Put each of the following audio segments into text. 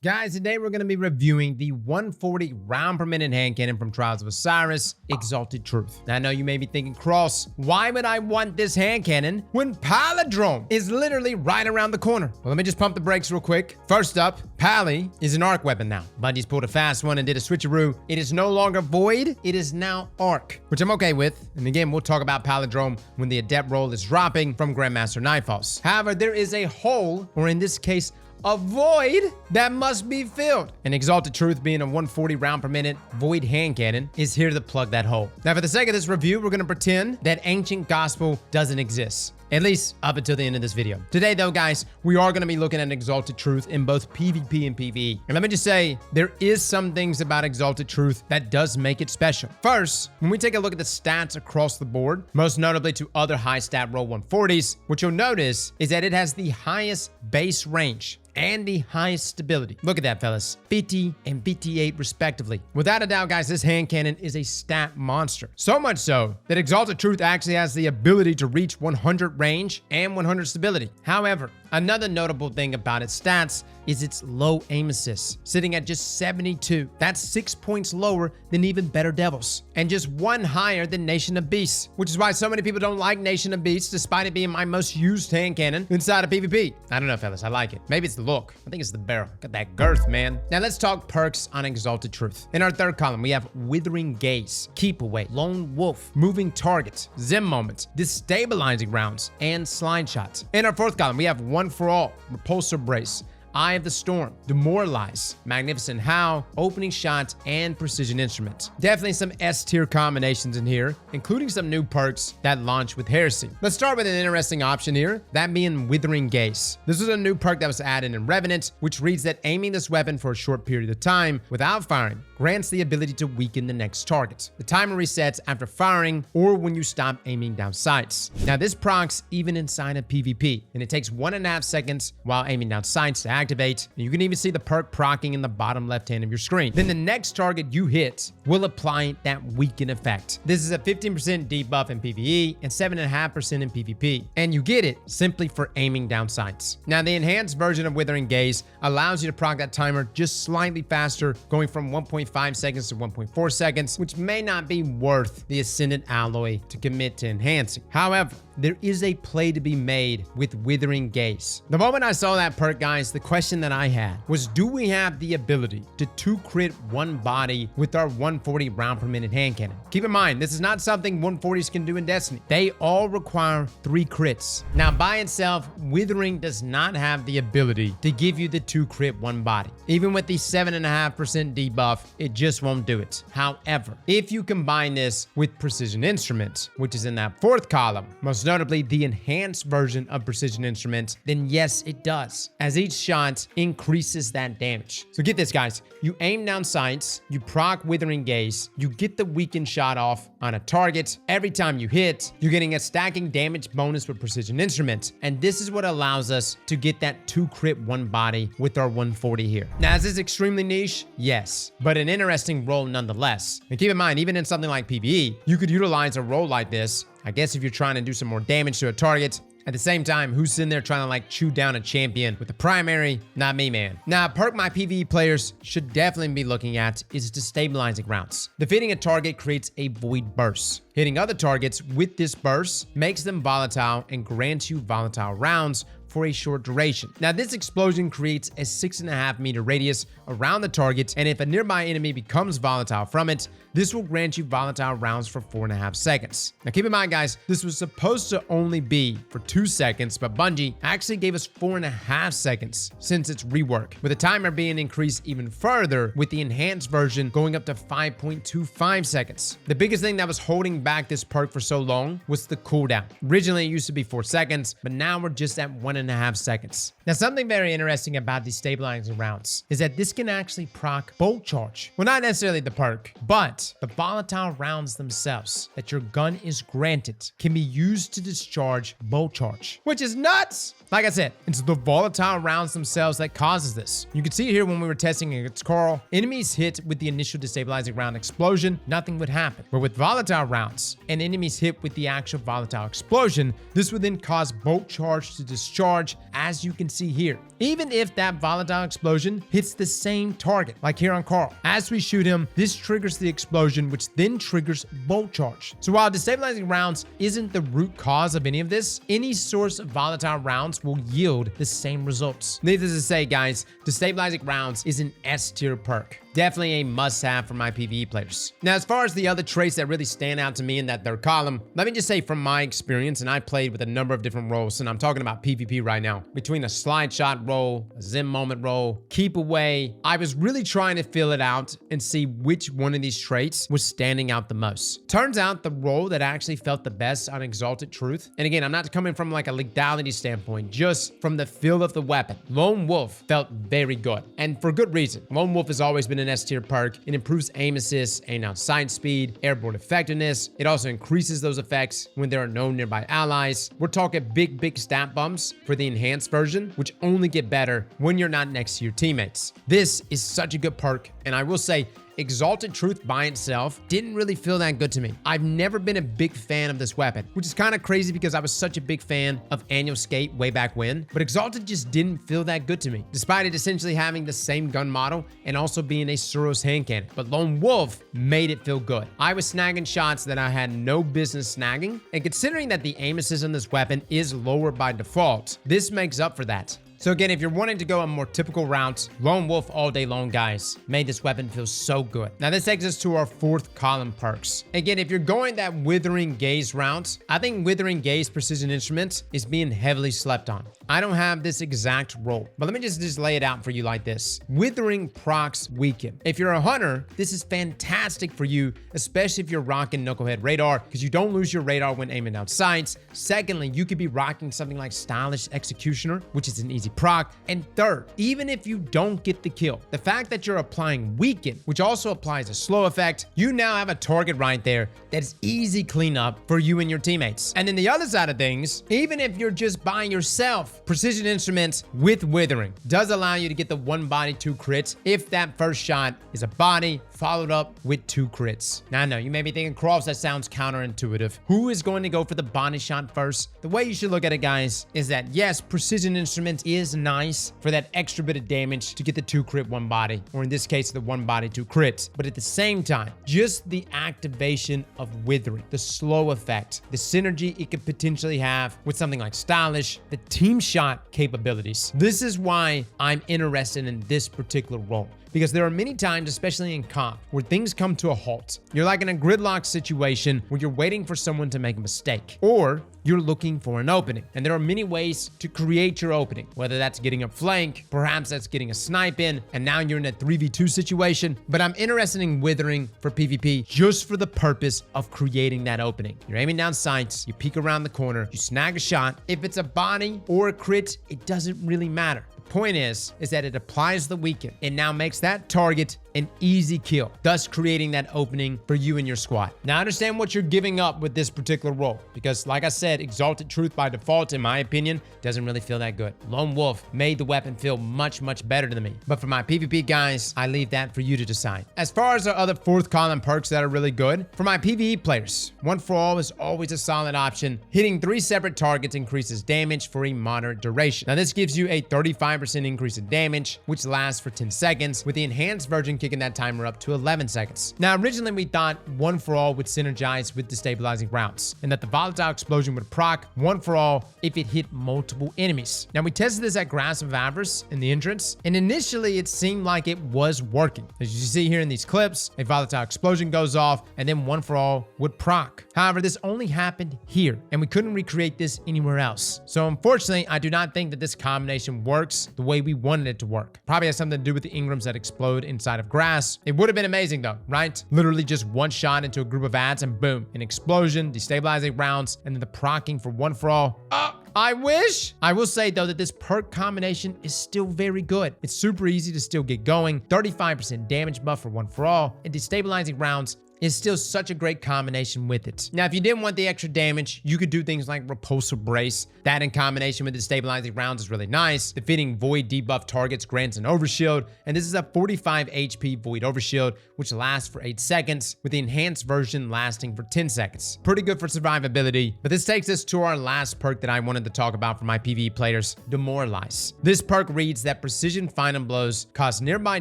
Guys, today we're going to be reviewing the 140 round per minute hand cannon from Trials of Osiris, Exalted Truth. Now, I know you may be thinking, Cross, why would I want this hand cannon when Palindrome is literally right around the corner? Well, let me just pump the brakes real quick. First up, Pally is an arc weapon now. Bungie's pulled a fast one and did a switcheroo. It is no longer void, it is now arc, which I'm okay with. And again, we'll talk about Palindrome when the adept roll is dropping from Grandmaster Nightfalls. However, there is a hole, or in this case, a void that must be filled. And Exalted Truth, being a 140 round per minute void hand cannon, is here to plug that hole. Now, for the sake of this review, we're gonna pretend that ancient gospel doesn't exist. At least up until the end of this video. Today though, guys, we are going to be looking at Exalted Truth in both PvP and PvE. And let me just say, there is some things about Exalted Truth that does make it special. First, when we take a look at the stats across the board, most notably to other high stat roll 140s, what you'll notice is that it has the highest base range and the highest stability. Look at that, fellas. 50 and 58 respectively. Without a doubt, guys, this hand cannon is a stat monster. So much so that Exalted Truth actually has the ability to reach 100 range and 100 stability. However, another notable thing about its stats is its low aim assist, sitting at just 72. That's 6 points lower than even Better Devils, and just 1 higher than Nation of Beasts, which is why so many people don't like Nation of Beasts, despite it being my most used hand cannon inside of PvP. I don't know, fellas, I like it. Maybe it's the look. I think it's the barrel. Got that girth, man. Now let's talk perks on Exalted Truth. In our third column, we have Withering Gaze, Keep Away, Lone Wolf, Moving Targets, Zim Moments, Destabilizing Rounds, and Slide Shots. In our fourth column, we have One for All, Repulsor Brace, Eye of the Storm, Demoralize, Magnificent Howl, Opening Shots, and Precision Instruments. Definitely some S-tier combinations in here, including some new perks that launch with Heresy. Let's start with an interesting option here, that being Withering Gaze. This is a new perk that was added in Revenant, which reads that aiming this weapon for a short period of time without firing grants the ability to weaken the next target. The timer resets after firing or when you stop aiming down sights. Now this procs even inside of PvP, and it takes 1.5 seconds while aiming down sights to activate. You can even see the perk procking in the bottom left hand of your screen. Then the next target you hit will apply that weaken effect. This is a 15% debuff in PvE and 7.5% in PvP, and you get it simply for aiming down sights. Now the enhanced version of Withering Gaze allows you to proc that timer just slightly faster, going from 1.5 seconds to 1.4 seconds, which may not be worth the Ascendant alloy to commit to enhancing. However, there is a play to be made with Withering Gaze. The moment I saw that perk, guys, the question that I had was, do we have the ability to 2-crit one body with our 140 round per minute hand cannon? Keep in mind, this is not something 140s can do in Destiny. They all require 3 crits. Now, by itself, Withering does not have the ability to give you the 2-crit one body. Even with the 7.5% debuff, it just won't do it. However, if you combine this with Precision Instruments, which is in that fourth column, most notably the enhanced version of Precision Instruments, then yes, it does, as each shot increases that damage. So get this, guys. You aim down sights, you proc Withering Gaze, you get the weakened shot off on a target. Every time you hit, you're getting a stacking damage bonus with Precision Instruments, and this is what allows us to get that 2-crit one body with our 140 here. Now, is this extremely niche? Yes, but an interesting role nonetheless. And keep in mind, even in something like PvE, you could utilize a role like this, I guess, if you're trying to do some more damage to a target. At the same time, who's sitting there trying to like chew down a champion with the primary? Not me, man. Now, a perk my PvE players should definitely be looking at is Destabilizing Rounds. Defeating a target creates a void burst. Hitting other targets with this burst makes them volatile and grants you volatile rounds for a short duration. Now, this explosion creates a 6.5 meter radius around the target, and if a nearby enemy becomes volatile from it, this will grant you volatile rounds for 4.5 seconds. Now, keep in mind, guys, this was supposed to only be for 2 seconds, but Bungie actually gave us 4.5 seconds since its rework, with the timer being increased even further with the enhanced version going up to 5.25 seconds. The biggest thing that was holding back this perk for so long was the cooldown. Originally, it used to be 4 seconds, but now we're just at 1.5 seconds. Now, something very interesting about Destabilizing Rounds is that this can actually proc Bolt Charge. Well, not necessarily the perk, but the volatile rounds themselves that your gun is granted can be used to discharge Bolt Charge, which is nuts. Like I said, it's the volatile rounds themselves that causes this. You can see it here when we were testing against Carl. Enemies hit with the initial destabilizing round explosion, nothing would happen. But with volatile rounds and enemies hit with the actual volatile explosion, this would then cause Bolt Charge to discharge charge, as you can see here. Even if that volatile explosion hits the same target, like here on Carl. As we shoot him, this triggers the explosion, which then triggers bolt charge. So while Destabilizing Rounds isn't the root cause of any of this, any source of volatile rounds will yield the same results. Needless to say, guys, Destabilizing Rounds is an S tier perk. Definitely a must-have for my PvE players. Now, as far as the other traits that really stand out to me in that third column, let me just say from my experience, and I played with a number of different roles, and I'm talking about PvP right now, between a slide shot role, a Zim moment role, keep away, I was really trying to feel it out and see which one of these traits was standing out the most. Turns out the role that actually felt the best on Exalted Truth, and again, I'm not coming from like a legality standpoint, just from the feel of the weapon. Lone Wolf felt very good, and for good reason. Lone Wolf has always been an S tier perk. It improves aim assist, aim out sight speed, airborne effectiveness. It also increases those effects when there are no nearby allies. We're talking big stat bumps for the enhanced version, which only get better when you're not next to your teammates. This is such a good perk, and I will say, Exalted Truth by itself didn't really feel that good to me. I've never been a big fan of this weapon, which is kind of crazy because I was such a big fan of Annual Skate way back when, but Exalted just didn't feel that good to me, despite it essentially having the same gun model and also being a Suros hand cannon. But Lone Wolf made it feel good. I was snagging shots that I had no business snagging, and considering that the aim assist on this weapon is lower by default, this makes up for that. So again, if you're wanting to go a more typical route, Lone Wolf all day long, guys, made this weapon feel so good. Now this takes us to our fourth column perks. Again, if you're going that Withering Gaze route, I think Withering Gaze Precision Instrument is being heavily slept on. I don't have this exact role, but let me just lay it out for you like this. Withering procs weaken. If you're a hunter, this is fantastic for you, especially if you're rocking Knucklehead Radar, because you don't lose your radar when aiming down sights. Secondly, you could be rocking something like Stylish Executioner, which is an easy proc. And third, even if you don't get the kill, the fact that you're applying Weaken, which also applies a slow effect, you now have a target right there that's easy cleanup for you and your teammates. And then the other side of things, even if you're just by yourself, Precision Instruments with Withering does allow you to get the one body, 2 crits if that first shot is a body followed up with 2 crits. Now I know you may be thinking, Cross, that sounds counterintuitive. Who is going to go for the body shot first? The way you should look at it, guys, is that yes, Precision Instruments is nice for that extra bit of damage to get the 2 crit 1 body, or in this case, the 1 body 2 crits. But at the same time, just the activation of Withering, the slow effect, the synergy it could potentially have with something like Stylish, the team shot capabilities. This is why I'm interested in this particular role. Because there are many times, especially in comp, where things come to a halt. You're like in a gridlock situation where you're waiting for someone to make a mistake, or you're looking for an opening. And there are many ways to create your opening, whether that's getting a flank, perhaps that's getting a snipe in, and now you're in a 3v2 situation. But I'm interested in Withering for PvP just for the purpose of creating that opening. You're aiming down sights, you peek around the corner, you snag a shot. If it's a body or a crit, it doesn't really matter. Point is that it applies the Weaken. It now makes that target an easy kill, thus creating that opening for you and your squad. Now, understand what you're giving up with this particular role, because like I said, Exalted Truth by default, in my opinion, doesn't really feel that good. Lone Wolf made the weapon feel much better than me. But for my PvP guys, I leave that for you to decide. As far as the other fourth column perks that are really good, for my PvE players, One for All is always a solid option. Hitting 3 separate targets increases damage for a moderate duration. Now, this gives you a 35% increase in damage, which lasts for 10 seconds, with the enhanced version kicking that timer up to 11 seconds. Now, originally we thought One for All would synergize with Destabilizing Rounds, and that the volatile explosion would proc One for All if it hit multiple enemies. Now, we tested this at Grasp of Avarice in the entrance, and initially it seemed like it was working. As you see here in these clips, a volatile explosion goes off, and then One for All would proc. However, this only happened here, and we couldn't recreate this anywhere else. So unfortunately, I do not think that this combination works the way we wanted it to work. Probably has something to do with the Ingrams that explode inside of grass. It would have been amazing though, right? Literally just one shot into a group of ads and boom, an explosion, Destabilizing Rounds, and then the procking for One for All. I wish. I will say though that this perk combination is still very good. It's super easy to still get going. 35% damage buff for One for All, and Destabilizing Rounds is still such a great combination with it. Now, if you didn't want the extra damage, you could do things like Repulsor Brace. That in combination with the Destabilizing Rounds is really nice. Defeating Void debuff targets grants an overshield, and this is a 45 HP Void overshield, which lasts for 8 seconds, with the enhanced version lasting for 10 seconds. Pretty good for survivability, but this takes us to our last perk that I wanted to talk about for my PvE players, Demoralize. This perk reads that precision final blows cause nearby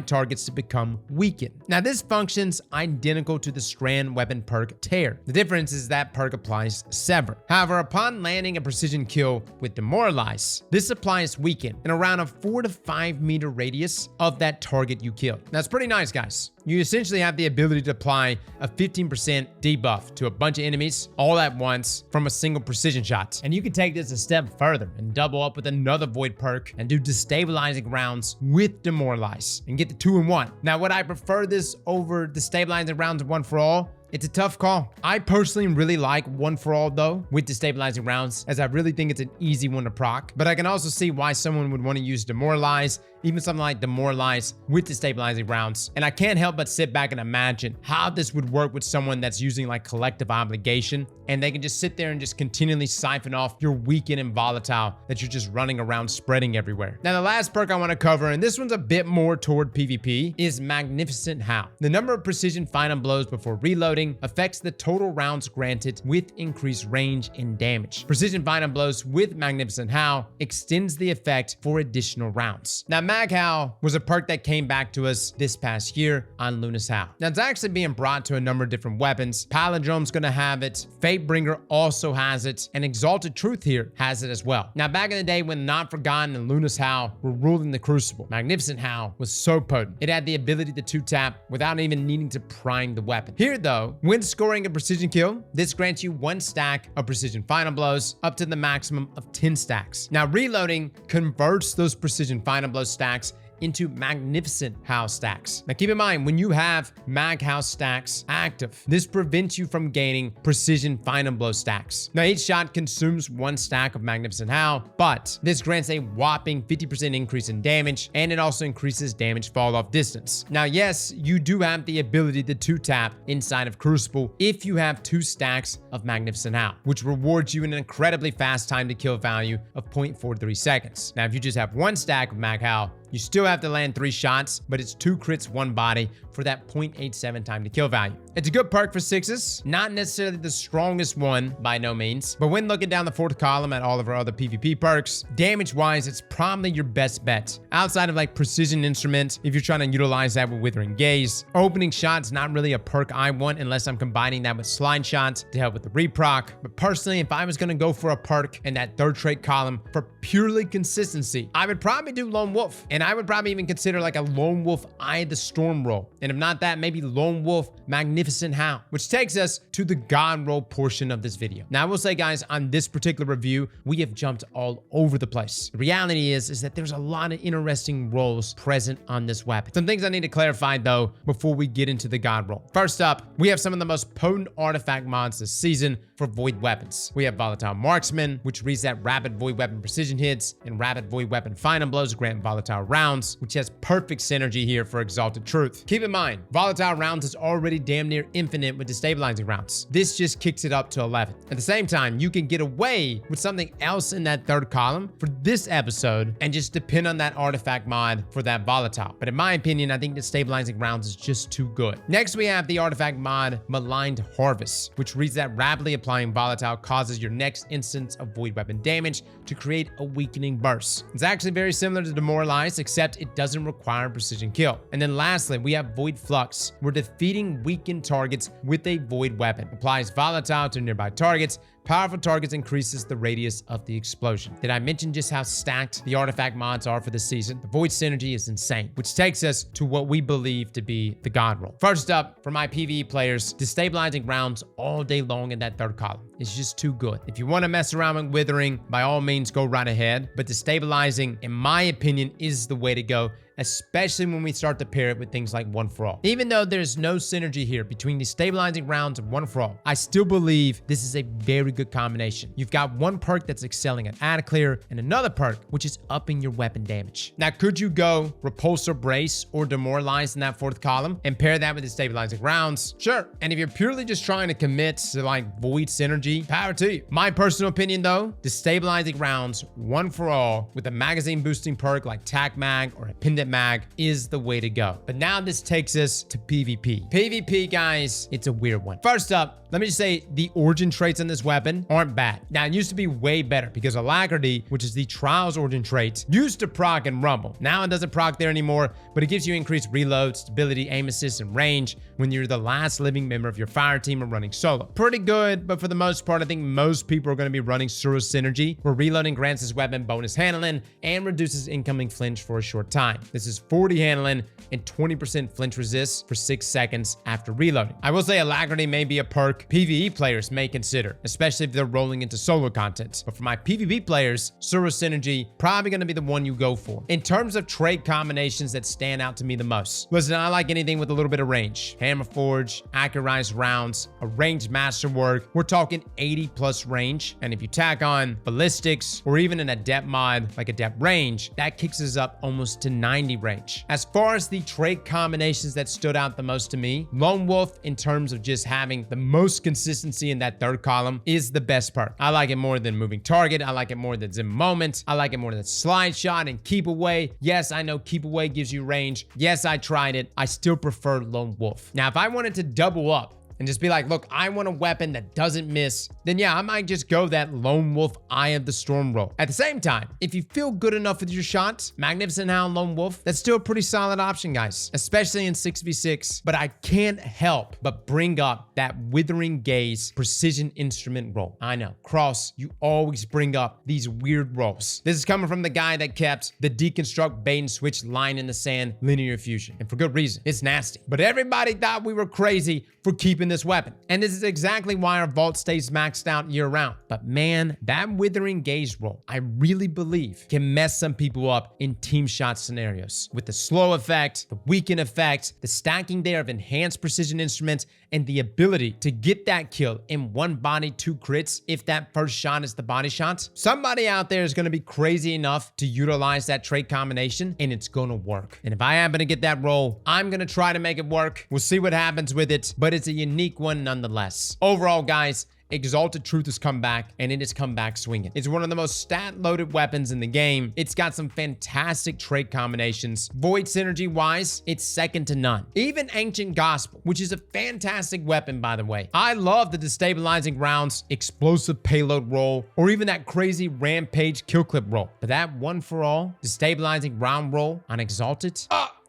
targets to become weakened. Now, this functions identical to the strand weapon perk Tear. The difference is that perk applies Sever. However, upon landing a precision kill with Demoralize, this applies Weaken in around a 4 to 5 meter radius of that target you killed. That's pretty nice, guys. You essentially have the ability to apply a 15% debuff to a bunch of enemies all at once from a single precision shot. And you can take this a step further and double up with another Void perk and do Destabilizing Rounds with Demoralize and get the 2-in-1. Now, would I prefer this over Destabilizing Rounds One for All? It's a tough call. I personally really like One for All though with Destabilizing Rounds, as I really think it's an easy one to proc. But I can also see why someone would want to use Demoralize, even something like Demoralize with Destabilizing Rounds. And I can't help but sit back and imagine how this would work with someone that's using like Collective Obligation, and they can just sit there and just continually siphon off your weakened and volatile that you're just running around spreading everywhere. Now, the last perk I want to cover, and this one's a bit more toward PvP, is Magnificent Howl. The number of precision final blows before reloading affects the total rounds granted with increased range and damage. Precision final blows with Magnificent Howl extends the effect for additional rounds. Now, Mag Howl was a perk that came back to us this past year on Luna's Howl. Now, it's actually being brought to a number of different weapons. Palindrome's gonna have it, Fatebringer also has it, and Exalted Truth here has it as well. Now, back in the day when Not Forgotten and Luna's Howl were ruling the Crucible, Magnificent Howl was so potent. It had the ability to 2-tap without even needing to prime the weapon. Here though, when scoring a precision kill, this grants you 1 stack of precision final blows up to the maximum of 10 stacks. Now, reloading converts those precision final blow stacks into Magnificent Howl stacks. Now, keep in mind, when you have Mag Howl stacks active, this prevents you from gaining precision final blow stacks. Now, each shot consumes 1 stack of Magnificent Howl, but this grants a whopping 50% increase in damage, and it also increases damage fall off distance. Now, yes, you do have the ability to 2-tap inside of Crucible if you have 2 stacks of Magnificent Howl, which rewards you an incredibly fast time to kill value of 0.43 seconds. Now, if you just have 1 stack of Mag Howl, you still have to land 3 shots, but it's 2 crits, 1 body for that 0.87 time to kill value. It's a good perk for 6s, not necessarily the strongest one by no means, but when looking down the 4th column at all of our other PvP perks, damage-wise, it's probably your best bet. Outside of like Precision Instrument, if you're trying to utilize that with Withering Gaze, Opening Shot's not really a perk I want unless I'm combining that with Slide Shot to help with the reproc. But personally, if I was gonna go for a perk in that 3rd trait column for purely consistency, I would probably do Lone Wolf, and I would probably even consider like a Lone Wolf Eye the Storm roll. And if not that, maybe Lone Wolf Magnificent Howl, which takes us to the God Roll portion of this video. Now, I will say, guys, on this particular review, we have jumped all over the place. The reality is that there's a lot of interesting rolls present on this weapon. Some things I need to clarify, though, before we get into the God Roll. First up, we have some of the most potent artifact mods this season for Void weapons. We have Volatile Marksman, which reads that rapid Void weapon precision hits and rapid Void weapon final blows grant volatile rounds, which has perfect synergy here for Exalted Truth. Keep in mind, volatile rounds is already damn near infinite with Destabilizing Rounds. This just kicks it up to 11. At the same time, you can get away with something else in that 3rd column for this episode and just depend on that artifact mod for that volatile. But in my opinion, I think Destabilizing Rounds is just too good. Next, we have the artifact mod Maligned Harvest, which reads that rapidly applying volatile causes your next instance of Void weapon damage to create a weakening burst. It's actually very similar to Demoralize, except it doesn't require precision kill. And then lastly, we have Void Flux, where defeating weakened targets with a Void weapon applies volatile to nearby targets. Powerful targets increases the radius of the explosion. Did I mention just how stacked the artifact mods are for this season? The Void synergy is insane, which takes us to what we believe to be the God Roll. First up, for my PvE players, Destabilizing Rounds all day long in that 3rd column. It's just too good. If you want to mess around with Withering, by all means, go right ahead. But Destabilizing, in my opinion, is the way to go especially when we start to pair it with things like One For All. Even though there's no synergy here between Destabilizing Rounds and One For All, I still believe this is a very good combination. You've got one perk that's excelling at Add Clear and another perk which is upping your weapon damage. Now, could you go Repulsor Brace or Demoralize in that fourth column and pair that with Destabilizing Rounds? Sure. And if you're purely just trying to commit to like void synergy, power to you. My personal opinion though, Destabilizing Rounds, One For All with a magazine boosting perk like Tac Mag or Appendant Mag is the way to go. But now this takes us to PvP. PvP, guys, it's a weird one. First up, let me just say the origin traits on this weapon aren't bad. Now, it used to be way better because Alacrity, which is the Trials origin trait, used to proc and Rumble. Now it doesn't proc there anymore, but it gives you increased reload, stability, aim assist, and range when you're the last living member of your fire team or running solo. Pretty good, but for the most part, I think most people are going to be running Suro Synergy, where reloading grants this weapon bonus handling and reduces incoming flinch for a short time. This is 40 handling and 20% flinch resist for 6 seconds after reloading. I will say Alacrity may be a perk PvE players may consider, especially if they're rolling into solo content. But for my PvP players, Suro Synergy probably going to be the one you go for. In terms of trait combinations that stand out to me the most, listen, I like anything with a little bit of range. Hammer Forge, Accurized Rounds, a ranged Masterwork. We're talking 80 plus range. And if you tack on Ballistics or even an Adept mod like Adept Range, that kicks us up almost to 90 range. As far as the trait combinations that stood out the most to me, Lone Wolf, in terms of just having the most consistency in that third column, is the best perk. I like it more than Moving Target. I like it more than Zim Moment. I like it more than Slide Shot and Keep Away. Yes, I know Keep Away gives you range. Yes, I tried it. I still prefer Lone Wolf. Now, if I wanted to double up and just be like, look, I want a weapon that doesn't miss, then yeah, I might just go that Lone Wolf Eye of the Storm roll. At the same time, if you feel good enough with your shots, Magnificent Howl and Lone Wolf, that's still a pretty solid option, guys, especially in 6v6. But I can't help but bring up that Withering Gaze Precision Instrument roll. I know, Cross, you always bring up these weird rolls. This is coming from the guy that kept the Deconstruct Bait and Switch Line in the Sand Linear Fusion, and for good reason. It's nasty. But everybody thought we were crazy for keeping this weapon. And this is exactly why our vault stays maxed out year round. But man, that Withering Gaze roll, I really believe can mess some people up in team shot scenarios. With the slow effect, the weaken effect, the stacking there of enhanced precision instruments, and the ability to get that kill in one body, 2 crits if that first shot is the body shot. Somebody out there is going to be crazy enough to utilize that trait combination, and it's going to work. And if I happen to get that roll, I'm going to try to make it work. We'll see what happens with it, but it's a unique one nonetheless. Overall, guys, Exalted Truth has come back, and it has come back swinging. It's one of the most stat-loaded weapons in the game. It's got some fantastic trait combinations. Void synergy-wise, it's second to none. Even Ancient Gospel, which is a fantastic weapon, by the way. I love the Destabilizing Rounds, Explosive Payload roll, or even that crazy Rampage Kill Clip roll. But that One For All, Destabilizing Round roll on Exalted,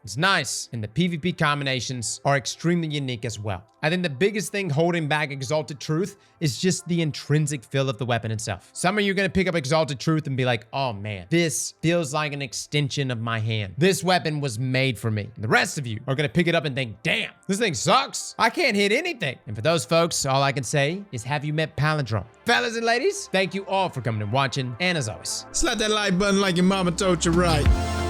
it's nice, and the PvP combinations are extremely unique as well. I think the biggest thing holding back Exalted Truth is just the intrinsic feel of the weapon itself. Some of you are going to pick up Exalted Truth and be like, oh man, this feels like an extension of my hand. This weapon was made for me. And the rest of you are going to pick it up and think, damn, this thing sucks. I can't hit anything. And for those folks, all I can say is, have you met Palindrome? Fellas and ladies, thank you all for coming and watching. And as always, slap that like button like your mama told you right.